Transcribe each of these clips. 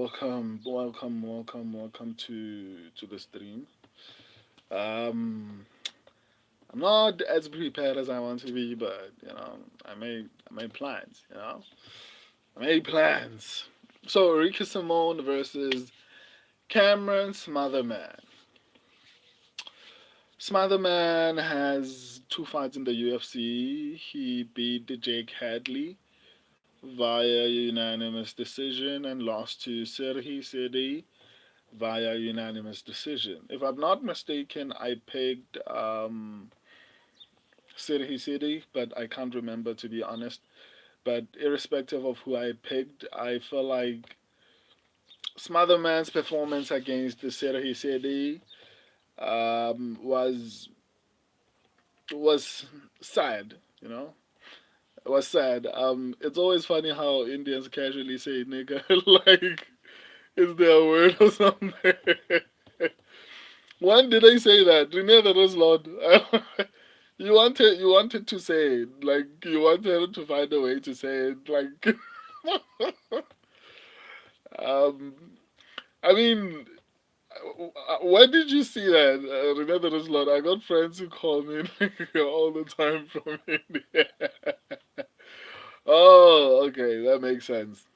welcome to the stream. Um, I'm not as prepared as I want to be, but I made plans. I made plans. So Ricky Simone versus Cameron Smotherman. Smotherman has two fights in the UFC. He beat Jake Hadley via unanimous decision and lost to Serhi Sidi via unanimous decision. If I'm not mistaken, I picked City, but I can't remember to be honest. But irrespective of who I picked, I feel like Smotherman's performance against the City was sad. It was sad. It's always funny how Indians casually say nigga like it's their word or something. When did I say that? Renee the Lord. You wanted to say it. Like you wanted to find a way to say it. Like um I mean when did you see that? Renee the Lord. I got friends who call me all the time from India. Oh, okay, that makes sense.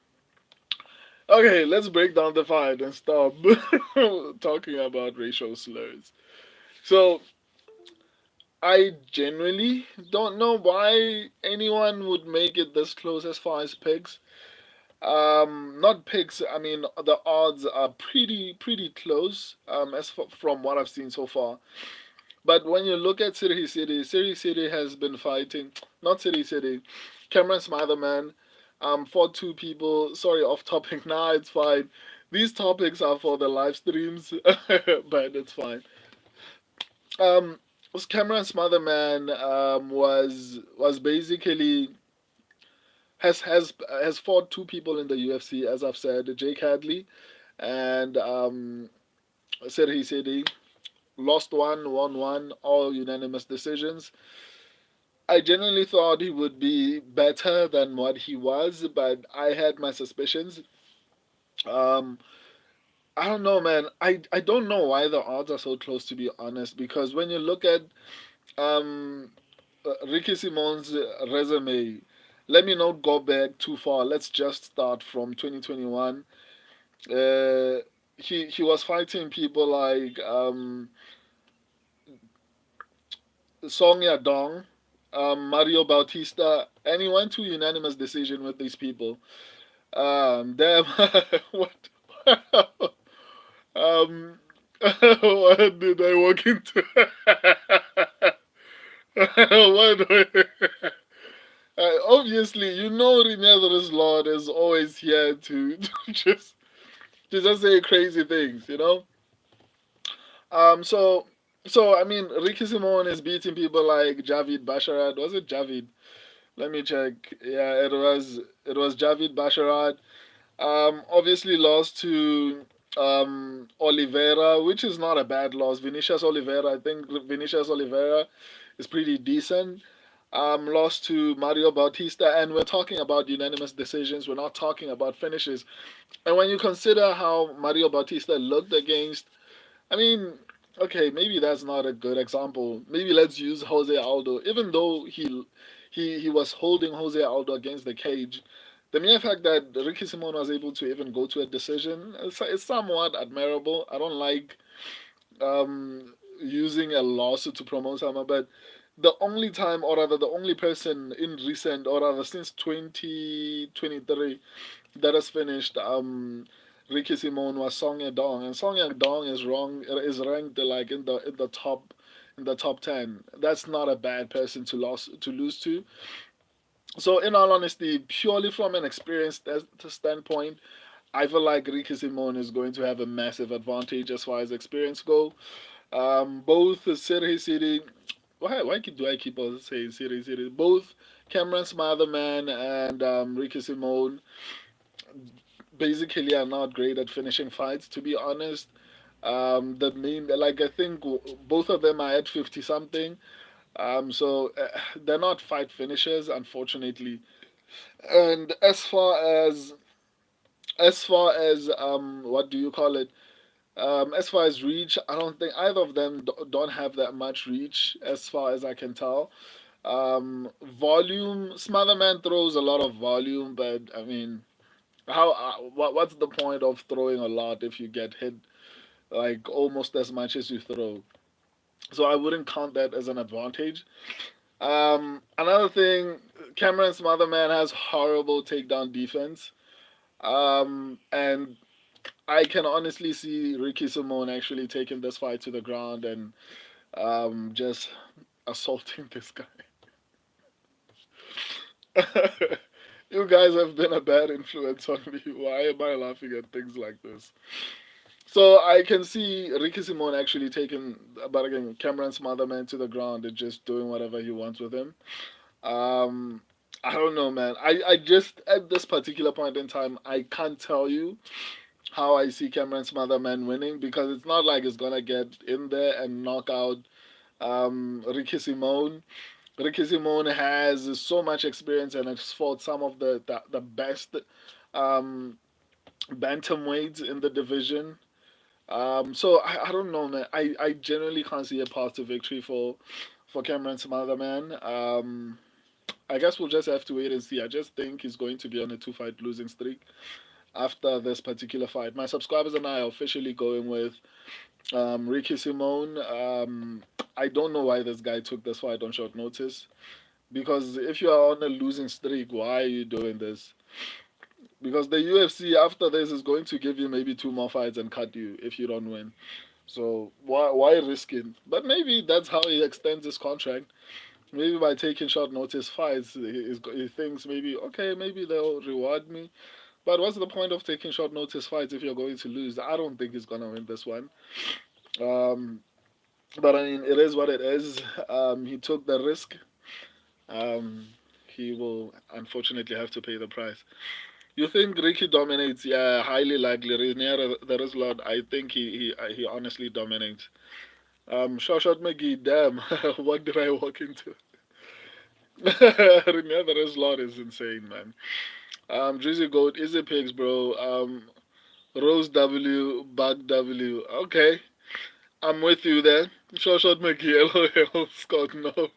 Okay, let's break down the fight and stop talking about racial slurs. So, I genuinely don't know why anyone would make it this close as far as picks. Not picks. I mean, the odds are pretty close. From what I've seen so far. But when you look at City City has been fighting. Not City City. Cameron Smotherman. For two people. Sorry, off topic. Nah, it's fine. These topics are for the live streams, but it's fine. Um, was Cameron Smotherman was basically has fought two people in the UFC, as I've said, Jake Hadley and Serhi Sedi. Lost one, won one, all unanimous decisions. I genuinely thought he would be better than what he was, but I had my suspicions. Um, I don't know, man. I don't know why the odds are so close, to be honest, because when you look at um, Ricky Simone's resume, let me not go back too far. Let's just start from 2021. Uh, he was fighting people like Song Yadong, Mario Bautista, and he went to unanimous decision with these people. Damn, what? um, what did I walk into? what? Obviously, Renather's Lord is always here to just say crazy things. So I mean, Ricky Simone is beating people like Javid Basharat. Was it Javid? Let me check. Yeah, it was Javid Basharat. Obviously lost to Oliveira, which is not a bad loss. Vinicius Oliveira, I think Vinicius Oliveira is pretty decent. Lost to Mario Bautista, and we're talking about unanimous decisions. We're not talking about finishes. And when you consider how Mario Bautista looked against, I mean, okay, maybe that's not a good example. Maybe let's use Jose Aldo. Even though he was holding Jose Aldo against the cage, the mere fact that Ricky Simon was able to even go to a decision is somewhat admirable. I don't like using a lawsuit to promote someone, but the only time, or rather, the only person in recent, or rather, since 2023 that has finished Ricky Simon was Song Yadong, and Song Yadong is ranked like in the top 10. That's not a bad person to lose to. So in all honesty, purely from an experience standpoint, I feel like Ricky Simon is going to have a massive advantage as far as experience go. Both City. Why do I keep on saying City? Both Cameron Smotherman and Ricky Simon basically are not great at finishing fights, to be honest. The main, like I think both of them are at 50 something. So they're not fight finishers, unfortunately. And as far as As far as what do you call it? As far as reach, I don't think either of them don't have that much reach, as far as I can tell. Volume, Smotherman throws a lot of volume, but I mean, what's the point of throwing a lot if you get hit like almost as much as you throw? So I wouldn't count that as an advantage. Another thing, Cameron Smotherman has horrible takedown defense. And I can honestly see Ricky Simone actually taking this fight to the ground and just assaulting this guy. You guys have been a bad influence on me. Why am I laughing at things like this? So I can see Ricky Simone actually taking, but again, Cameron's motherman to the ground and just doing whatever he wants with him. Um, I don't know, man. I just, at this particular point in time, I can't tell you how I see Cameron's motherman winning because it's not like it's going to get in there and knock out Ricky Simone. Ricky Simone has so much experience and has fought some of the best um, bantamweights in the division. So I don't know, man. I generally can't see a path to victory for Cameron Smotherman. I guess we'll just have to wait and see. I just think he's going to be on a two-fight losing streak after this particular fight. My subscribers and I are officially going with Ricky Simone. I don't know why this guy took this fight on short notice. Because if you are on a losing streak, why are you doing this? Because the UFC after this is going to give you maybe two more fights and cut you if you don't win. So why risk it? But maybe that's how he extends his contract. Maybe by taking short notice fights, he thinks maybe okay, maybe they'll reward me. But what's the point of taking short notice fights if you're going to lose? I don't think he's gonna win this one. Um, but I mean, it is what it is. He took the risk. Um, he will unfortunately have to pay the price. You think Ricky dominates? Yeah, highly likely. Renier, there is a lot. I think he honestly dominates. Shot McGee, damn, what did I walk into? Renier, there is a lot is insane, man. Drizzy Goat, Easy Pigs, bro. Rose W, Bug W. Okay, I'm with you there. Shot McGee, LOL, Scott, no.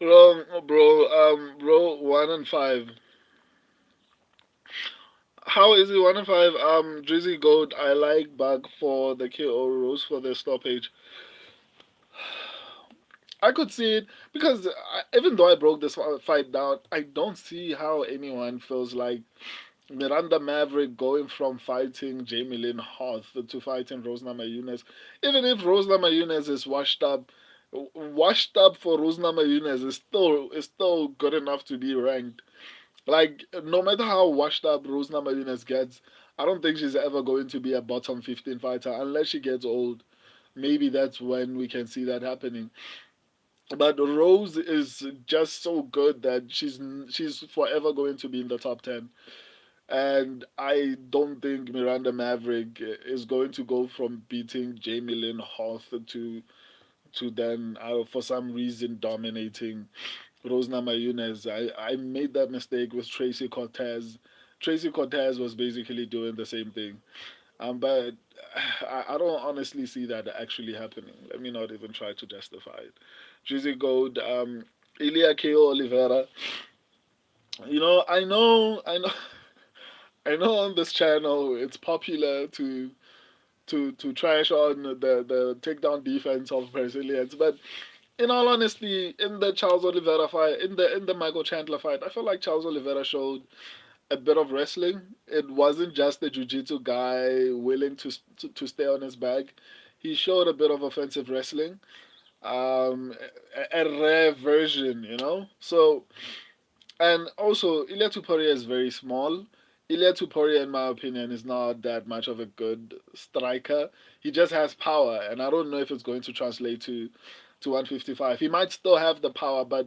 Wrong, bro. Bro, 1 and 5. How is it 1 and 5? Drizzy Goat, I like Bug for the KO, Rose for the stoppage. I could see it because even though I broke this fight down, I don't see how anyone feels like Miranda Maverick going from fighting Jamie Lynn Hoth to fighting Rosna Mayunez. Even if Rosna Mayunez is washed up for Rosna Mayunez is still good enough to be ranked. Like no matter how washed up Rosna Mayunez gets, I don't think she's ever going to be a bottom 15 fighter unless she gets old. Maybe that's when we can see that happening. But Rose is just so good that she's forever going to be in the top 10. And I don't think Miranda Maverick is going to go from beating Jamie Lynn Hoth to then for some reason dominating Rosna Mayunez. I made that mistake with Tracy Cortez. Tracy Cortez was basically doing the same thing. But I don't honestly see that actually happening. Let me not even try to justify it. Drizzy Gold, Ilya Ko Oliveira. I know, I know on this channel it's popular to trash on the takedown defense of Brazilians, but in all honesty, in the Charles Oliveira fight, in the Michael Chandler fight, I feel like Charles Oliveira showed a bit of wrestling. It wasn't just a jiu-jitsu guy willing to stay on his back. He showed a bit of offensive wrestling, a rare version, you know. So and also, Ilya Tuporia is very small. Ilya Tuporia, in my opinion, is not that much of a good striker. He just has power, and I don't know if it's going to translate to 155. He might still have the power, but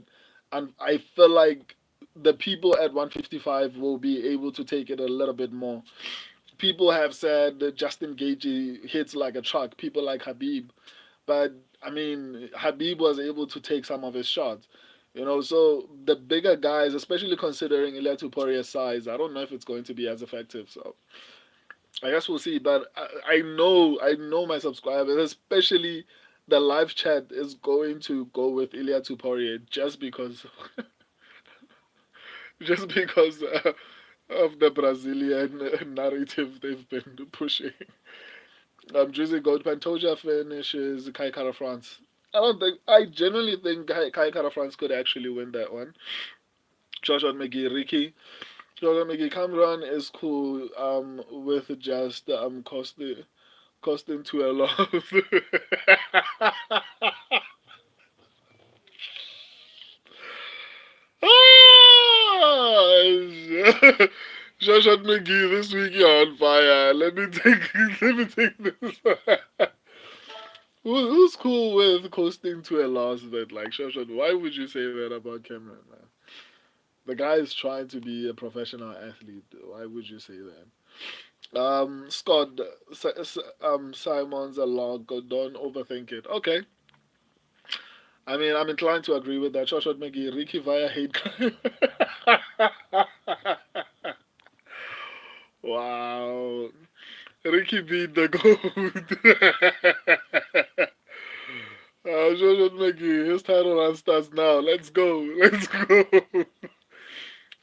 I feel like the people at 155 will be able to take it a little bit more. People have said that Justin Gaethje hits like a truck. People like Habib, but I mean, Habib was able to take some of his shots. So the bigger guys, especially considering Ilia Tuporia's size, I don't know if it's going to be as effective. So I guess we'll see. But I know my subscribers, especially the live chat, is going to go with Ilia Tuporia just because of the Brazilian narrative they've been pushing. Drizzy Gold Pantoja finishes Kai Kara France. I genuinely think Kai Kara France could actually win that one. Joshua McGee, Ricky. Joshua McGee Cameron is cool with just costing to a loss. Ah, Joshua McGee, this week you're on fire. Let me take this. Who's cool with coasting to a loss? That like Joshua, why would you say that about Cameron, man? The guy is trying to be a professional athlete. Why would you say that? Scott, Simon's a log. Don't overthink it. Okay. I mean, I'm inclined to agree with that. Joshua McGee, Ricky via hate crime. Wow. Ricky beat the goat. Joshua McGee, his title run starts now. Let's go. Let's go.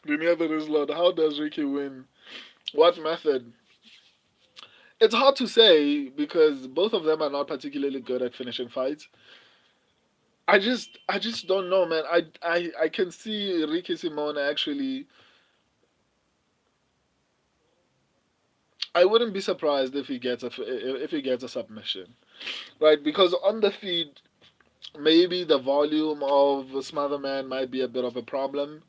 Dunia is Lord. How does Ricky win? What method? It's hard to say because both of them are not particularly good at finishing fights. I just don't know, man. I can see Ricky Simone actually. I wouldn't be surprised if he gets a submission, right? Because on the feed, maybe the volume of Smotherman might be a bit of a problem.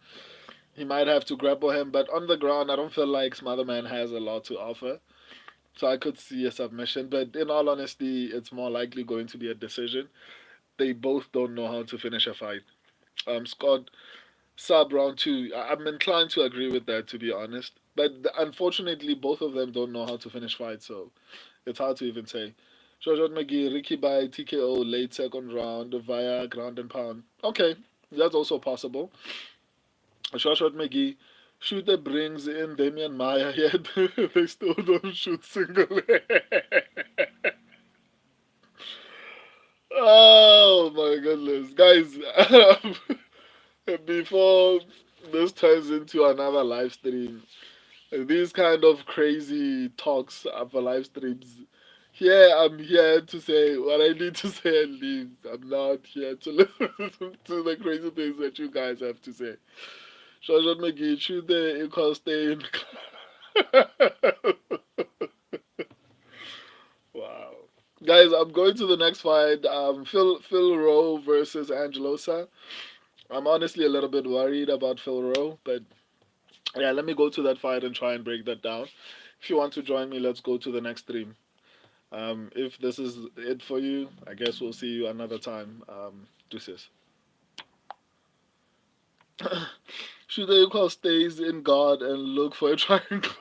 He might have to grapple him, but on the ground, I don't feel like Smotherman has a lot to offer. So I could see a submission, but in all honesty, it's more likely going to be a decision. They both don't know how to finish a fight. Scott, sub round two. I'm inclined to agree with that, to be honest. But unfortunately, both of them don't know how to finish fights, so it's hard to even say. Shoshat McGee, Ricky by TKO late second round via ground and pound. Okay, that's also possible. Shoshat McGee, shooter brings in Damian Maya, yet they still don't shoot single. Oh my goodness, guys! Before this turns into another live stream, these kind of crazy talks for live streams. Here, I'm here to say what I need to say and leave. I'm not here to listen to the crazy things that you guys have to say. Shoshan McGee, shoot the equal stay in. Wow. Guys, I'm going to the next fight. Phil Rowe versus Angelosa. I'm honestly a little bit worried about Phil Rowe, but yeah, let me go to that fight and try and break that down. If you want to join me, let's go to the next stream. If this is it for you, I guess we'll see you another time. Deuces. Should the equal stays in guard and look for a triangle?